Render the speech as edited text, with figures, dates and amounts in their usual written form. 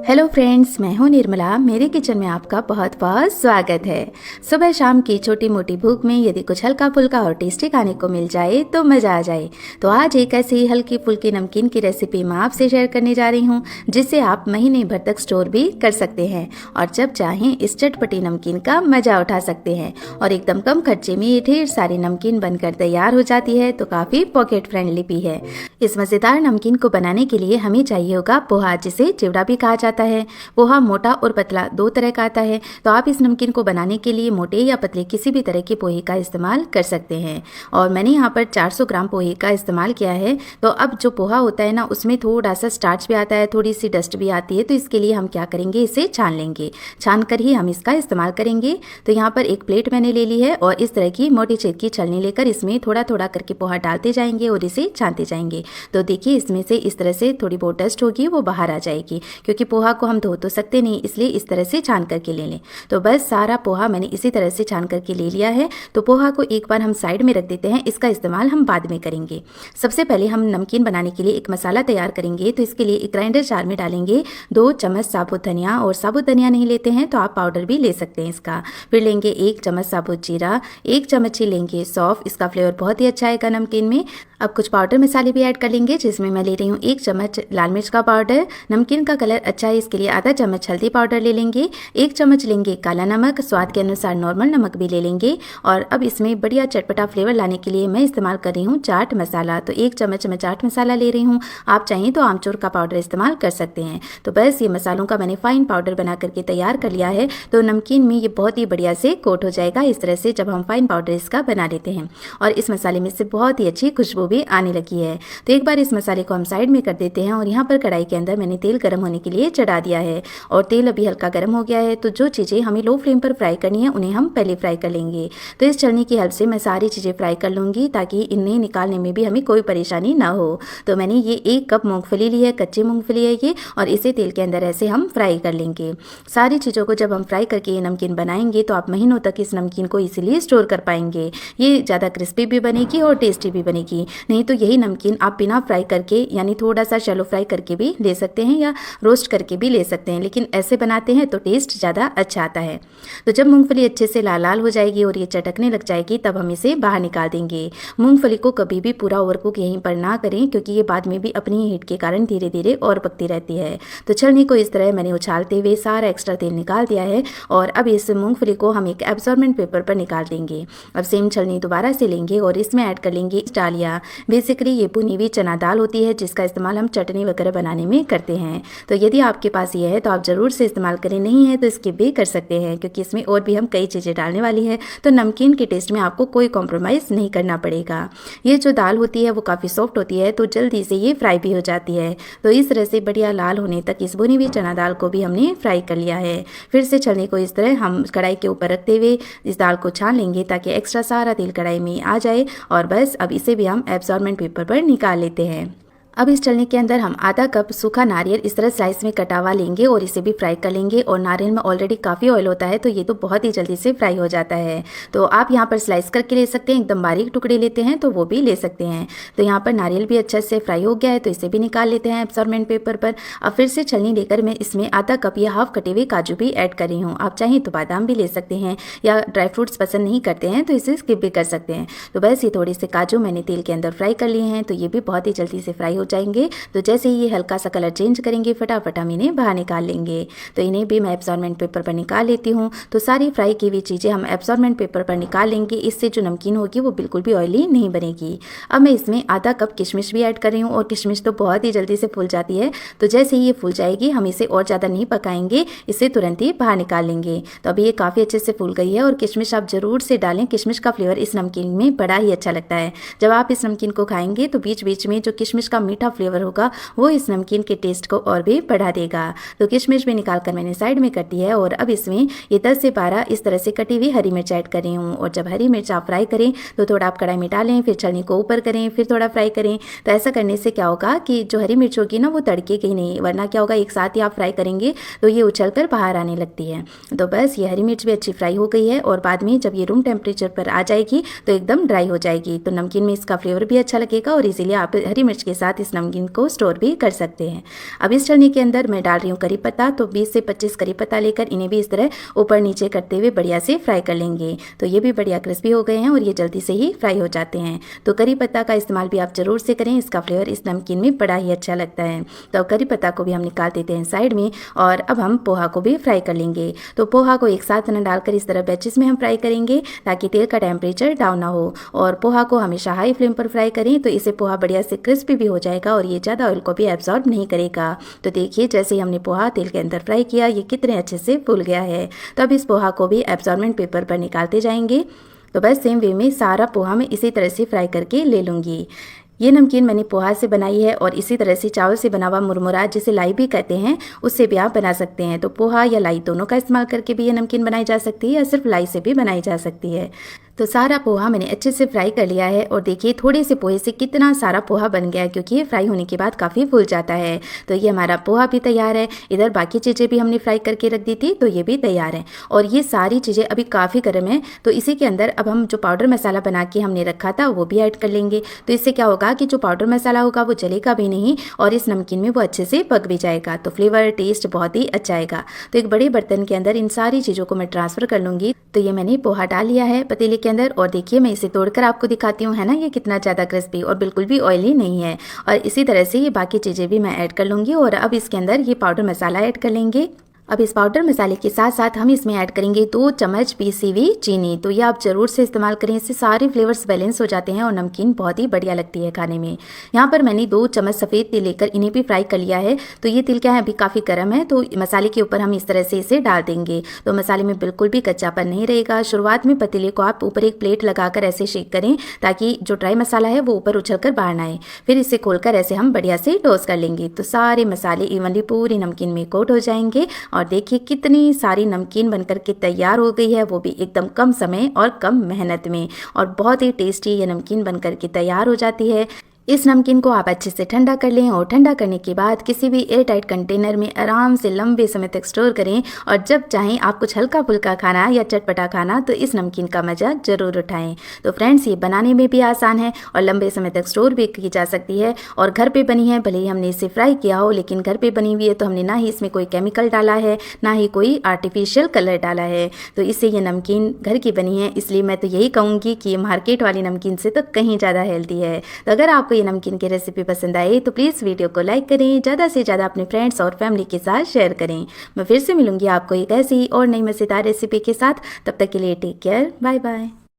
Hello friends, मैं हूं निर्मला। मेरे किचन में आपका बहुत बहुत स्वागत है। सुबह शाम की छोटी मोटी भूख में यदि कुछ हल्का फुल्का और टेस्टी खाने को मिल जाए तो मज़ा आ जाए। तो आज एक ऐसी हल्की फुल्की नमकीन की रेसिपी मैं आपसे शेयर करने जा रही हूं, जिससे आप महीने भर तक स्टोर भी कर सकते हैं और जब चाहें इस चटपटी नमकीन का मज़ा उठा सकते हैं। और एकदम कम खर्चे में ये ढेर सारी नमकीन बनकर तैयार हो जाती है, तो काफ़ी पॉकेट फ्रेंडली भी है। इस मज़ेदार नमकीन को बनाने के लिए हमें चाहिए होगा पोहा, जिसे चिवड़ा भी कहा जाता है। पोहा मोटा और पतला दो तरह का आता है, तो आप इस नमकीन को बनाने के लिए मोटे या पतले किसी भी तरह के पोहे का इस्तेमाल कर सकते हैं। और मैंने यहाँ पर 400 ग्राम पोहे का इस्तेमाल किया है। तो अब जो पोहा होता है ना, उसमें थोड़ा सा स्टार्च भी आता है, थोड़ी सी डस्ट भी आती है, तो इसके लिए हम क्या करेंगे, इसे छान लेंगे। छान कर ही हम इसका इस्तेमाल करेंगे। तो यहाँ पर एक प्लेट मैंने ले ली है और इस तरह की मोटी छेद की छलनी लेकर इसमें थोड़ा थोड़ा करके पोहा डालते जाएंगे और इसे छानते जाएंगे। तो देखिए, इसमें से इस तरह से थोड़ी बहुत डस्ट होगी, वो बाहर आ जाएगी, क्योंकि पोहा को हम धो तो सकते नहीं, इसलिए इस तरह से छान करके ले लें। तो बस सारा पोहा मैंने इसी तरह से छान करके ले लिया है। तो पोहा को एक बार हम साइड में रख देते हैं, इसका इस्तेमाल हम बाद में करेंगे। सबसे पहले हम नमकीन बनाने के लिए एक मसाला तैयार करेंगे। तो इसके लिए एक ग्राइंडर जार में डालेंगे 2 चम्मच साबुत धनिया, और साबुत धनिया नहीं लेते हैं तो आप पाउडर भी ले सकते हैं इसका। फिर लेंगे 1 चम्मच साबुत जीरा, 1 चम्मच ही लेंगे सौंफ, इसका फ्लेवर बहुत ही अच्छा आएगा नमकीन में। अब कुछ पाउडर मसाले भी ऐड कर लेंगे, जिसमें मैं ले रही हूँ 1 चम्मच लाल मिर्च का पाउडर। नमकीन का कलर अच्छा है, इसके लिए आधा चम्मच हल्दी पाउडर ले लेंगे। 1 चम्मच लेंगे काला नमक, स्वाद के अनुसार नॉर्मल नमक भी ले लेंगे। और अब इसमें बढ़िया चटपटा फ्लेवर लाने के लिए मैं इस्तेमाल कर रही हूँ चाट मसाला। तो 1 चम्मच मैं चाट मसाला ले रही हूँ, आप चाहें तो आमचूर का पाउडर इस्तेमाल कर सकते हैं। तो बस ये मसालों का मैंने फाइन पाउडर बना करके तैयार कर लिया है। तो नमकीन में ये बहुत ही बढ़िया से कोट हो जाएगा इस तरह से, जब हम फाइन पाउडर इसका बना लेते हैं। और इस मसाले में से बहुत ही अच्छी खुशबू भी आने लगी है। तो एक बार इस मसाले को हम साइड में कर देते हैं। और यहाँ पर कढ़ाई के अंदर मैंने तेल गर्म होने के लिए चढ़ा दिया है और तेल अभी हल्का गर्म हो गया है। तो जो चीज़ें हमें लो फ्लेम पर फ्राई करनी है, उन्हें हम पहले फ्राई कर लेंगे। तो इस छलनी की हेल्प से मैं सारी चीज़ें फ्राई कर लूँगी, ताकि इन्हें निकालने में भी हमें कोई परेशानी ना हो। तो मैंने ये 1 कप मूंगफली ली है, कच्ची मूंगफली है ये, और इसे तेल के अंदर ऐसे हम फ्राई कर लेंगे। सारी चीज़ों को जब हम फ्राई करके ये नमकीन बनाएंगे, तो आप महीनों तक इस नमकीन को इसीलिए स्टोर कर पाएंगे। ये ज़्यादा क्रिस्पी भी बनेगी और टेस्टी भी बनेगी। नहीं तो यही नमकीन आप बिना फ्राई करके, यानी थोड़ा सा शैलो फ्राई करके भी ले सकते हैं या रोस्ट करके भी ले सकते हैं, लेकिन ऐसे बनाते हैं तो टेस्ट ज़्यादा अच्छा आता है। तो जब मूंगफली अच्छे से लाल लाल हो जाएगी और ये चटकने लग जाएगी, तब हम इसे बाहर निकाल देंगे। मूंगफली को कभी भी पूरा ओवरकुक यहीं पर ना करें, क्योंकि ये बाद में भी अपनी हीट के कारण धीरे धीरे और पकती रहती है। तो छलनी को इस तरह मैंने उछालते हुए सारा एक्स्ट्रा तेल निकाल दिया है। और अब इस मूंगफली को हम एक एब्जॉर्बेंट पेपर पर निकाल देंगे। अब सेम छलनी दोबारा से लेंगे और इसमें ऐड कर लेंगे डालिया। बेसिकली ये भुनी हुई चना दाल होती है, जिसका इस्तेमाल हम चटनी वगैरह बनाने में करते हैं। तो यदि आपके पास ये है तो आप ज़रूर से इस्तेमाल करें, नहीं है तो स्किप भी कर सकते हैं, क्योंकि इसमें और भी हम कई चीज़ें डालने वाली है। तो नमकीन के टेस्ट में आपको कोई कॉम्प्रोमाइज़ नहीं करना पड़ेगा। ये जो दाल होती है वो काफ़ी सॉफ्ट होती है, तो जल्दी से ये फ्राई भी हो जाती है। तो इस तरह से बढ़िया लाल होने तक इस भुनी हुई चना दाल को भी हमने फ्राई कर लिया है। फिर से छलनी को इस तरह हम कढ़ाई के ऊपर रखते हुए इस दाल को छान लेंगे, ताकि एक्स्ट्रा सारा तेल कढ़ाई में आ जाए। और बस अब इसे भी हम एब्जॉर्बेंट पेपर पर निकाल लेते हैं। अब इस छलनी के अंदर हम आधा कप सूखा नारियल इस तरह स्लाइस में कटा हुआ लेंगे और इसे भी फ्राई कर लेंगे। और नारियल में ऑलरेडी काफ़ी ऑयल होता है, तो ये तो बहुत ही जल्दी से फ्राई हो जाता है। तो आप यहाँ पर स्लाइस करके ले सकते हैं, एकदम बारीक टुकड़े लेते हैं तो वो भी ले सकते हैं। तो यहाँ पर नारियल भी अच्छे से फ्राई हो गया है, तो इसे भी निकाल लेते हैं एब्जॉर्बेंट पेपर पर। अब फिर से छलनी लेकर मैं इसमें आधा कप या हाफ कटे हुए काजू भी ऐड कर रही हूँ। आप चाहें तो बादाम भी ले सकते हैं, या ड्राई फ्रूट्स पसंद नहीं करते हैं तो इसे स्किप भी कर सकते हैं। तो बस ये थोड़े से काजू मैंने तेल के अंदर फ्राई कर लिए हैं, तो ये भी बहुत ही जल्दी से फ्राई हो जाएंगे। तो जैसे ही ये हल्का सा कलर चेंज करेंगे, फटाफट हम इन्हें बाहर निकाल लेंगे। तो इन्हें भी मैं एब्जॉर्बेंट पेपर पर निकाल लेती हूँ। तो सारी फ्राई की हुई चीज़ें हम एब्जॉर्बेंट पेपर पर निकाल लेंगे। इससे जो नमकीन होगी वो बिल्कुल भी ऑयली नहीं बनेगी। अब मैं इसमें आधा कप किशमिश भी ऐड कर रही हूँ, और किशमिश तो बहुत ही जल्दी से फूल जाती है। तो जैसे ही ये फूल जाएगी, हम इसे और ज़्यादा नहीं पकाएंगे, इसे तुरंत ही बाहर निकाल लेंगे। तो अभी ये काफ़ी अच्छे से फूल गई है। और किशमिश आप ज़रूर से डालें, किशमिश का फ्लेवर इस नमकीन में बड़ा ही अच्छा लगता है। जब आप इस नमकीन को खाएंगे तो बीच बीच में जो किशमिश का मीठा फ्लेवर होगा, वो इस नमकीन के टेस्ट को और भी बढ़ा देगा। तो किशमिश भी निकाल कर मैंने साइड में कर दी है। और अब इसमें ये 10 से 12 इस तरह से कटी हुई हरी मिर्च ऐड कर रही हूँ। और जब हरी मिर्च आप फ्राई करें तो थोड़ा आप कढ़ाई में डालें, फिर छलनी को ऊपर करें, फिर थोड़ा फ्राई करें। तो ऐसा करने से क्या होगा कि जो हरी मिर्च होगी ना, वो तड़केगी नहीं, वरना क्या होगा, एक साथ ही आप फ्राई करेंगे तो ये उछल कर बाहर आने लगती है। तो बस ये हरी मिर्च भी अच्छी फ्राई हो गई है। और बाद में जब ये रूम टेम्परेचर पर आ जाएगी तो एकदम ड्राई हो जाएगी। तो नमकीन में इसका फ्लेवर भी अच्छा लगेगा, और इसीलिए आप हरी मिर्च के साथ इस नमकीन को स्टोर भी कर सकते हैं। अब इस चलनी के अंदर मैं डाल रही हूँ करी पत्ता, तो 20 से 25 करी पत्ता लेकर इन्हें भी इस तरह ऊपर नीचे करते हुए बढ़िया से फ्राई कर लेंगे। तो ये भी बढ़िया क्रिस्पी हो गए हैं और ये जल्दी से ही फ्राई हो जाते हैं। तो करी पत्ता का इस्तेमाल भी आप ज़रूर से करें, इसका फ्लेवर इस नमकीन में बड़ा ही अच्छा लगता है। तो करी पत्ता को भी हम निकाल देते हैं साइड में और अब हम पोहा को भी फ्राई कर लेंगे। तो पोहा को एक साथ न डालकर इस तरह बैचेस में हम फ्राई करेंगे ताकि तेल का टेम्परेचर डाउन ना हो। और पोहा को हमेशा हाई फ्लेम पर फ्राई करें, तो इससे पोहा बढ़िया से क्रिस्पी भी हो जाएगा और ये ज़्यादा ऑयल को भी एब्जॉर्ब नहीं करेगा। तो देखिए जैसे ही हमने पोहा तेल के अंदर फ्राई किया, ये कितने अच्छे से फूल गया है। तो अब इस पोहा को भी एब्जॉर्बेंट पेपर पर निकालते जाएंगे। तो बस सेम वे में सारा पोहा मैं इसी तरह से फ्राई करके ले लूँगी। ये नमकीन मैंने पोहा से बनाई है और इसी तरह से चावल से बना हुआ मुरमुरा, जिसे लाई भी कहते हैं, उससे भी आप बना सकते हैं। तो पोहा या लाई दोनों का इस्तेमाल करके भी ये नमकीन बनाई जा सकती है या सिर्फ लाई से भी बनाई जा सकती है। तो सारा पोहा मैंने अच्छे से फ्राई कर लिया है और देखिए थोड़े से पोहे से कितना सारा पोहा बन गया है, क्योंकि ये फ्राई होने के बाद काफ़ी फूल जाता है। तो ये हमारा पोहा भी तैयार है। इधर बाकी चीज़ें भी हमने फ्राई करके रख दी थी, तो ये भी तैयार है। और ये सारी चीज़ें अभी काफ़ी गर्म है, तो इसी के अंदर अब हम जो पाउडर मसाला बना के हमने रखा था वो भी ऐड कर लेंगे। तो इससे क्या होगा कि जो पाउडर मसाला होगा वो जलेगा भी नहीं और इस नमकीन में वो अच्छे से पक भी जाएगा। तो फ्लेवर टेस्ट बहुत ही अच्छा आएगा। तो एक बड़े बर्तन के अंदर इन सारी चीज़ों को मैं ट्रांसफ़र कर लूँगी। तो ये मैंने पोहा डाल लिया है पतीले के अंदर और देखिए मैं इसे तोड़कर आपको दिखाती हूँ, है ना, ये कितना ज़्यादा क्रिस्पी और बिल्कुल भी ऑयली नहीं है। और इसी तरह से ये बाकी चीज़ें भी मैं ऐड कर लूँगी और अब इसके अंदर ये पाउडर मसाला ऐड कर लेंगे। अब इस पाउडर मसाले के साथ साथ हम इसमें ऐड करेंगे 2 चम्मच पीसी हुई चीनी। तो ये आप ज़रूर से इस्तेमाल करें, इससे सारे फ्लेवर्स बैलेंस हो जाते हैं और नमकीन बहुत ही बढ़िया लगती है खाने में। यहाँ पर मैंने 2 चम्मच सफ़ेद तिल लेकर इन्हें भी फ्राई कर लिया है। तो ये तिल क्या है, अभी काफ़ी गर्म है, तो मसाले के ऊपर हम इस तरह से इसे डाल देंगे। तो मसाले में बिल्कुल भी कच्चापन नहीं रहेगा। शुरुआत में पतीले को आप ऊपर एक प्लेट लगाकर ऐसे शेक करें ताकि जो ड्राई मसाला है वो ऊपर उछल कर बाहर ना आए। फिर इसे खोलकर ऐसे हम बढ़िया से टोस्ट कर लेंगे। तो सारे मसाले इवनली पूरी नमकीन में कोट हो जाएंगे और देखिए कितनी सारी नमकीन बनकर के तैयार हो गई है, वो भी एकदम कम समय और कम मेहनत में। और बहुत ही टेस्टी ये नमकीन बनकर के तैयार हो जाती है। इस नमकीन को आप अच्छे से ठंडा कर लें और ठंडा करने के बाद किसी भी एयर टाइट कंटेनर में आराम से लंबे समय तक स्टोर करें। और जब चाहें आप कुछ हल्का फुल्का खाना या चटपटा खाना, तो इस नमकीन का मज़ा ज़रूर उठाएं। तो फ्रेंड्स, ये बनाने में भी आसान है और लंबे समय तक स्टोर भी की जा सकती है और घर पे बनी है। भले ही हमने इसे फ्राई किया हो, लेकिन घर पे बनी हुई है तो हमने ना ही इसमें कोई केमिकल डाला है, ना ही कोई आर्टिफिशियल कलर डाला है। तो इससे ये नमकीन घर की बनी है, इसलिए मैं तो यही कहूँगी कि ये मार्केट वाली नमकीन से तो कहीं ज़्यादा हेल्दी है। तो अगर आपको ये नमकीन की रेसिपी पसंद आए तो प्लीज़ वीडियो को लाइक करें, ज़्यादा से ज़्यादा अपने फ्रेंड्स और फैमिली के साथ शेयर करें। मैं फिर से मिलूंगी आपको एक ऐसी और नई मज़ेदार रेसिपी के साथ। तब तक के लिए टेक केयर, बाय बाय।